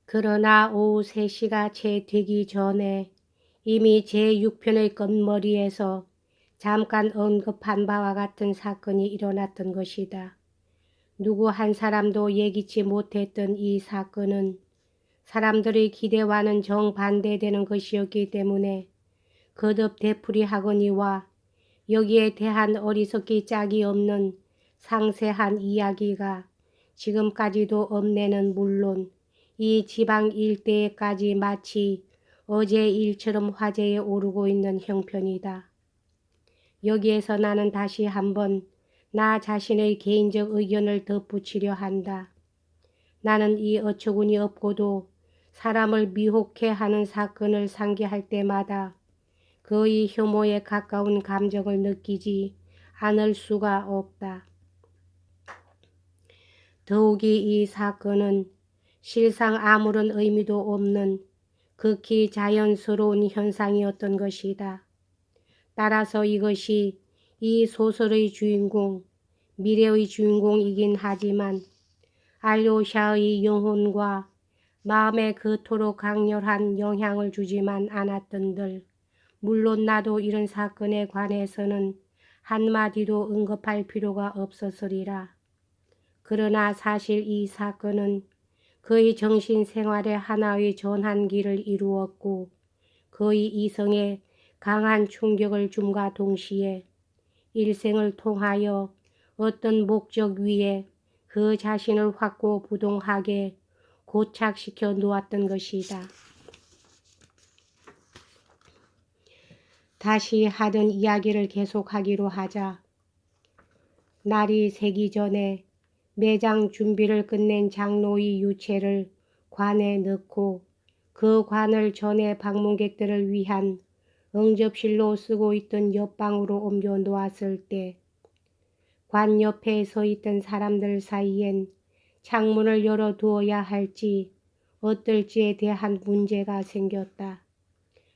그러나 오후 3시가 채 되기 전에 이미 제6편의 끝머리에서 잠깐 언급한 바와 같은 사건이 일어났던 것이다. 누구 한 사람도 예기치 못했던 이 사건은 사람들의 기대와는 정반대되는 것이었기 때문에 거듭 되풀이하거니와 여기에 대한 어리석기 짝이 없는 상세한 이야기가 지금까지도 읍내는 물론 이 지방 일대에까지 마치 어제 일처럼 화제에 오르고 있는 형편이다. 여기에서 나는 다시 한번 나 자신의 개인적 의견을 덧붙이려 한다. 나는 이 어처구니 없고도 사람을 미혹해 하는 사건을 상기할 때마다 거의 혐오에 가까운 감정을 느끼지 않을 수가 없다. 더욱이 이 사건은 실상 아무런 의미도 없는 극히 자연스러운 현상이었던 것이다. 따라서 이것이 이 소설의 주인공, 미래의 주인공이긴 하지만 알료샤의 영혼과 마음에 그토록 강렬한 영향을 주지만 않았던들, 물론 나도 이런 사건에 관해서는 한마디도 언급할 필요가 없었으리라. 그러나 사실 이 사건은 그의 정신생활의 하나의 전환기를 이루었고 그의 이성에 강한 충격을 줌과 동시에 일생을 통하여 어떤 목적 위에 그 자신을 확고부동하게 고착시켜 놓았던 것이다. 다시 하던 이야기를 계속하기로 하자. 날이 새기 전에 매장 준비를 끝낸 장로의 유체를 관에 넣고 그 관을 전에 방문객들을 위한 응접실로 쓰고 있던 옆방으로 옮겨 놓았을 때 관 옆에 서 있던 사람들 사이엔 창문을 열어두어야 할지 어떨지에 대한 문제가 생겼다.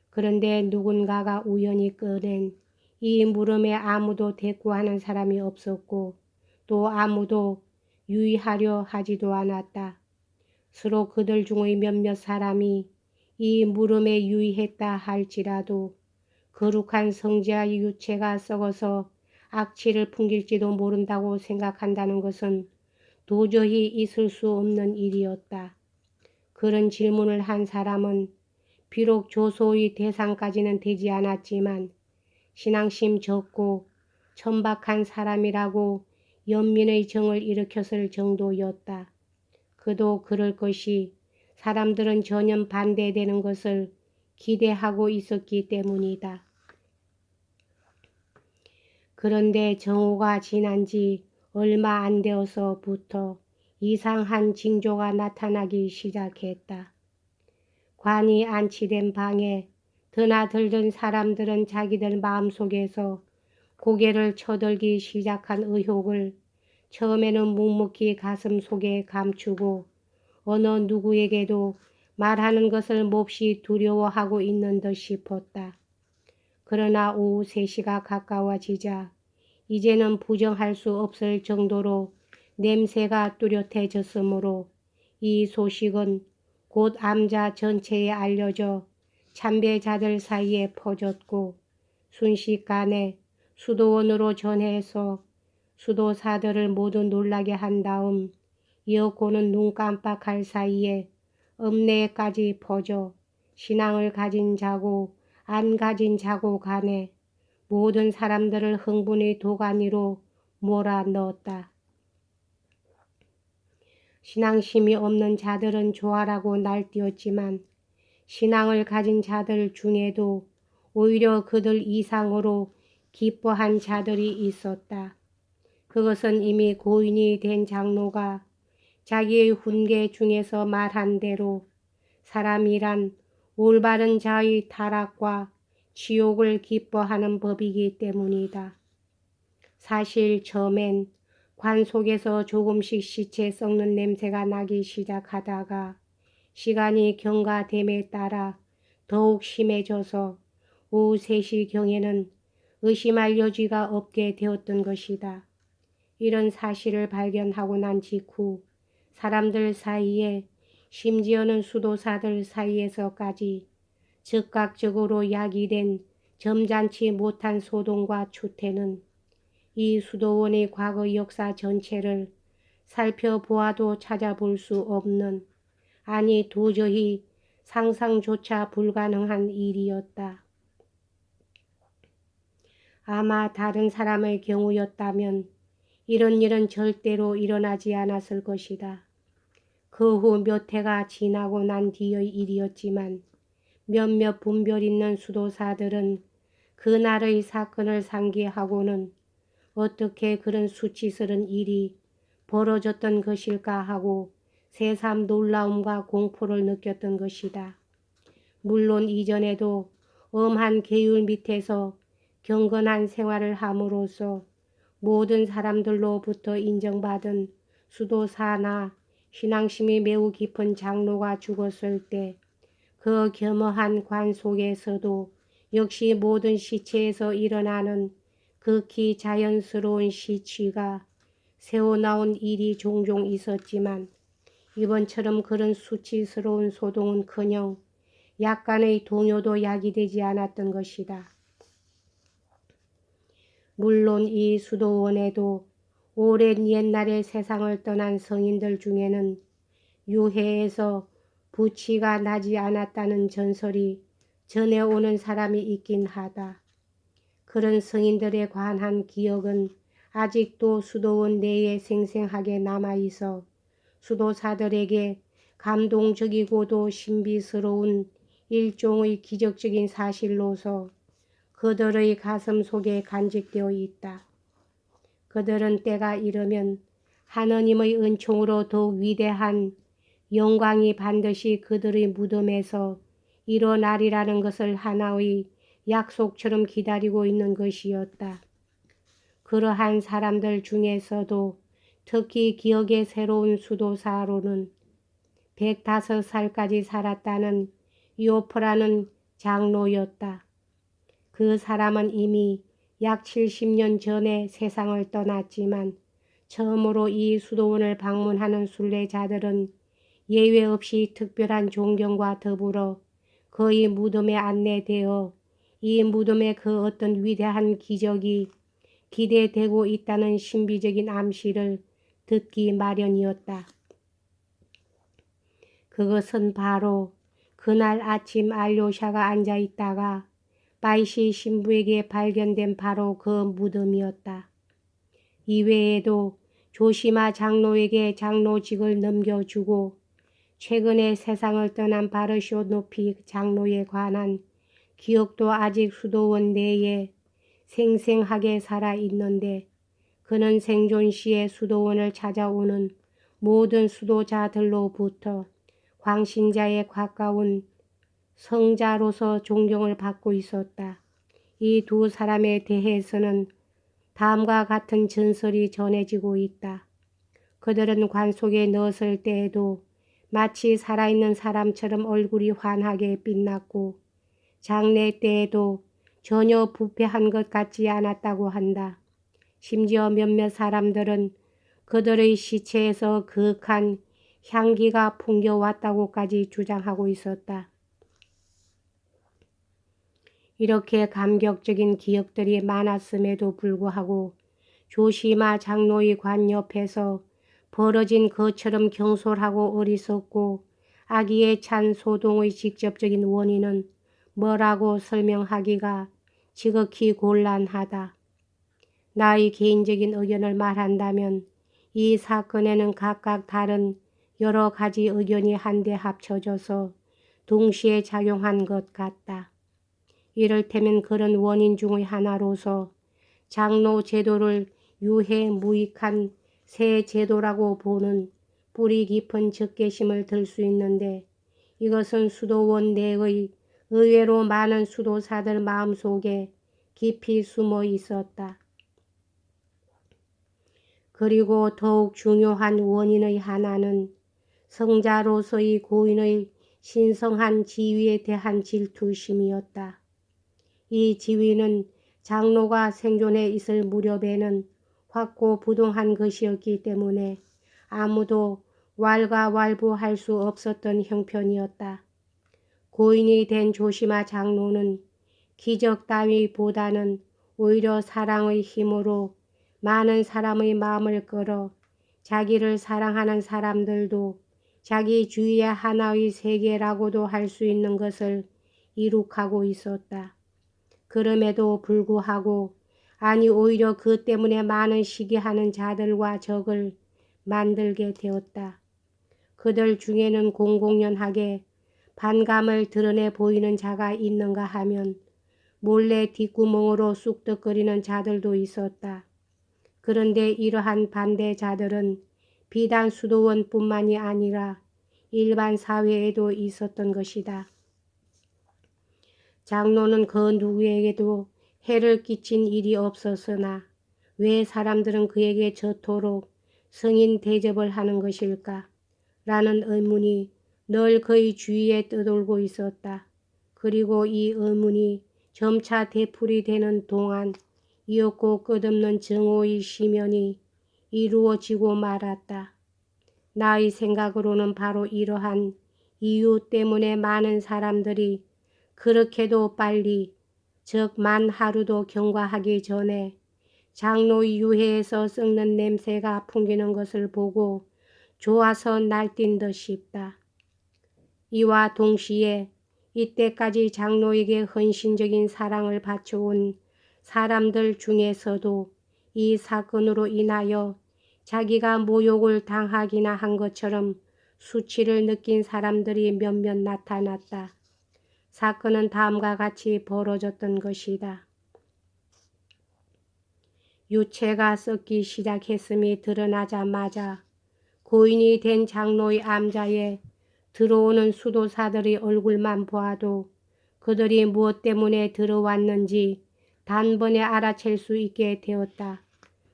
그런데 누군가가 우연히 꺼낸 이 물음에 아무도 대꾸하는 사람이 없었고 또 아무도 유의하려 하지도 않았다. 서로 그들 중의 몇몇 사람이 이 물음에 유의했다 할지라도 거룩한 성자의 유체가 썩어서 악취를 풍길지도 모른다고 생각한다는 것은 도저히 있을 수 없는 일이었다. 그런 질문을 한 사람은 비록 조소의 대상까지는 되지 않았지만 신앙심 적고 천박한 사람이라고 연민의 정을 일으켰을 정도였다. 그도 그럴 것이 사람들은 전혀 반대되는 것을 기대하고 있었기 때문이다. 그런데 정오가 지난 지 얼마 안 되어서부터 이상한 징조가 나타나기 시작했다. 관이 안치된 방에 드나들던 사람들은 자기들 마음속에서 고개를 쳐들기 시작한 의혹을 처음에는 묵묵히 가슴 속에 감추고 어느 누구에게도 말하는 것을 몹시 두려워하고 있는 듯 싶었다. 그러나 오후 3시가 가까워지자 이제는 부정할 수 없을 정도로 냄새가 뚜렷해졌으므로 이 소식은 곧 암자 전체에 알려져 참배자들 사이에 퍼졌고 순식간에 수도원으로 전해서 수도사들을 모두 놀라게 한 다음 이어고는 눈 깜빡할 사이에 읍내에까지 퍼져 신앙을 가진 자고 안 가진 자고 간에 모든 사람들을 흥분의 도가니로 몰아넣었다. 신앙심이 없는 자들은 좋아라고 날뛰었지만 신앙을 가진 자들 중에도 오히려 그들 이상으로 기뻐한 자들이 있었다. 그것은 이미 고인이 된 장로가 자기의 훈계 중에서 말한 대로 사람이란 올바른 자의 타락과 지옥을 기뻐하는 법이기 때문이다. 사실 처음엔 관 속에서 조금씩 시체 썩는 냄새가 나기 시작하다가 시간이 경과됨에 따라 더욱 심해져서 오후 3시경에는 의심할 여지가 없게 되었던 것이다. 이런 사실을 발견하고 난 직후 사람들 사이에 심지어는 수도사들 사이에서까지 즉각적으로 야기된 점잖지 못한 소동과 추태는 이 수도원의 과거 역사 전체를 살펴보아도 찾아볼 수 없는, 아니 도저히 상상조차 불가능한 일이었다. 아마 다른 사람의 경우였다면 이런 일은 절대로 일어나지 않았을 것이다. 그 후 몇 해가 지나고 난 뒤의 일이었지만 몇몇 분별 있는 수도사들은 그날의 사건을 상기하고는 어떻게 그런 수치스런 일이 벌어졌던 것일까 하고 새삼 놀라움과 공포를 느꼈던 것이다. 물론 이전에도 엄한 계율 밑에서 경건한 생활을 함으로써 모든 사람들로부터 인정받은 수도사나 신앙심이 매우 깊은 장로가 죽었을 때 그 겸허한 관 속에서도 역시 모든 시체에서 일어나는 극히 자연스러운 시취가 새어나온 일이 종종 있었지만 이번처럼 그런 수치스러운 소동은커녕 약간의 동요도 야기되지 않았던 것이다. 물론 이 수도원에도 오랜 옛날에 세상을 떠난 성인들 중에는 유해에서 부치가 나지 않았다는 전설이 전해오는 사람이 있긴 하다. 그런 성인들에 관한 기억은 아직도 수도원 내에 생생하게 남아있어 수도사들에게 감동적이고도 신비스러운 일종의 기적적인 사실로서 그들의 가슴 속에 간직되어 있다. 그들은 때가 이르면 하느님의 은총으로 더욱 위대한 영광이 반드시 그들의 무덤에서 일어나리라는 것을 하나의 약속처럼 기다리고 있는 것이었다. 그러한 사람들 중에서도 특히 기억에 새로운 수도사로는 105살까지 살았다는 요프라는 장로였다. 그 사람은 이미 약 70년 전에 세상을 떠났지만 처음으로 이 수도원을 방문하는 순례자들은 예외 없이 특별한 존경과 더불어 그의 무덤에 안내되어 이 무덤에 그 어떤 위대한 기적이 기대되고 있다는 신비적인 암시를 듣기 마련이었다. 그것은 바로 그날 아침 알료샤가 앉아있다가 바이시 신부에게 발견된 바로 그 무덤이었다. 이외에도 조시마 장로에게 장로직을 넘겨주고 최근에 세상을 떠난 바르쇼 노피 장로에 관한 기억도 아직 수도원 내에 생생하게 살아있는데 그는 생존 시에 수도원을 찾아오는 모든 수도자들로부터 광신자에 가까운 성자로서 존경을 받고 있었다. 이 두 사람에 대해서는 다음과 같은 전설이 전해지고 있다. 그들은 관 속에 넣었을 때에도 마치 살아있는 사람처럼 얼굴이 환하게 빛났고 장례 때에도 전혀 부패한 것 같지 않았다고 한다. 심지어 몇몇 사람들은 그들의 시체에서 그윽한 향기가 풍겨왔다고까지 주장하고 있었다. 이렇게 감격적인 기억들이 많았음에도 불구하고 조시마 장로의 관 옆에서 벌어진 것처럼 경솔하고 어리석고 악의에 찬 소동의 직접적인 원인은 뭐라고 설명하기가 지극히 곤란하다. 나의 개인적인 의견을 말한다면 이 사건에는 각각 다른 여러 가지 의견이 한데 합쳐져서 동시에 작용한 것 같다. 이를테면 그런 원인 중의 하나로서 장로 제도를 유해무익한 새 제도라고 보는 뿌리 깊은 적개심을 들 수 있는데 이것은 수도원 내의 의외로 많은 수도사들 마음속에 깊이 숨어 있었다. 그리고 더욱 중요한 원인의 하나는 성자로서의 고인의 신성한 지위에 대한 질투심이었다. 이 지위는 장로가 생존해 있을 무렵에는 확고부동한 것이었기 때문에 아무도 왈가왈부할 수 없었던 형편이었다. 고인이 된 조심아 장로는 기적 따위보다는 오히려 사랑의 힘으로 많은 사람의 마음을 끌어 자기를 사랑하는 사람들도 자기 주위의 하나의 세계라고도 할 수 있는 것을 이룩하고 있었다. 그럼에도 불구하고 아니 오히려 그 때문에 많은 시기하는 자들과 적을 만들게 되었다. 그들 중에는 공공연하게 반감을 드러내 보이는 자가 있는가 하면 몰래 뒷구멍으로 쑥덕거리는 자들도 있었다. 그런데 이러한 반대자들은 비단 수도원뿐만이 아니라 일반 사회에도 있었던 것이다. 장로는 그 누구에게도 해를 끼친 일이 없었으나 왜 사람들은 그에게 저토록 성인 대접을 하는 것일까? 라는 의문이 늘 그의 주위에 떠돌고 있었다. 그리고 이 의문이 점차 되풀이 되는 동안 이었고 끝없는 정오의 시면이 이루어지고 말았다. 나의 생각으로는 바로 이러한 이유 때문에 많은 사람들이 그렇게도 빨리, 즉 만 하루도 경과하기 전에 장로의 유해에서 썩는 냄새가 풍기는 것을 보고 좋아서 날뛴 듯 싶다. 이와 동시에 이때까지 장로에게 헌신적인 사랑을 바쳐온 사람들 중에서도 이 사건으로 인하여 자기가 모욕을 당하기나 한 것처럼 수치를 느낀 사람들이 몇몇 나타났다. 사건은 다음과 같이 벌어졌던 것이다. 유체가 썩기 시작했음이 드러나자마자 고인이 된 장로의 암자에 들어오는 수도사들의 얼굴만 보아도 그들이 무엇 때문에 들어왔는지 단번에 알아챌 수 있게 되었다.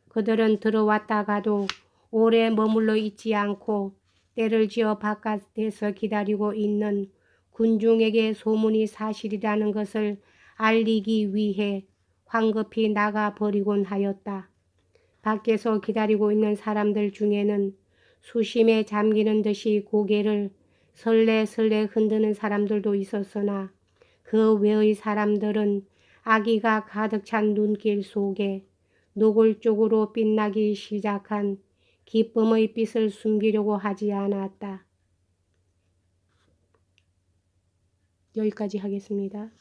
그들은 들어왔다가도 오래 머물러 있지 않고 때를 지어 바깥에서 기다리고 있는 군중에게 소문이 사실이라는 것을 알리기 위해 황급히 나가버리곤 하였다. 밖에서 기다리고 있는 사람들 중에는 수심에 잠기는 듯이 고개를 설레설레 흔드는 사람들도 있었으나 그 외의 사람들은 아기가 가득 찬 눈길 속에 노골적으로 빛나기 시작한 기쁨의 빛을 숨기려고 하지 않았다. 여기까지 하겠습니다.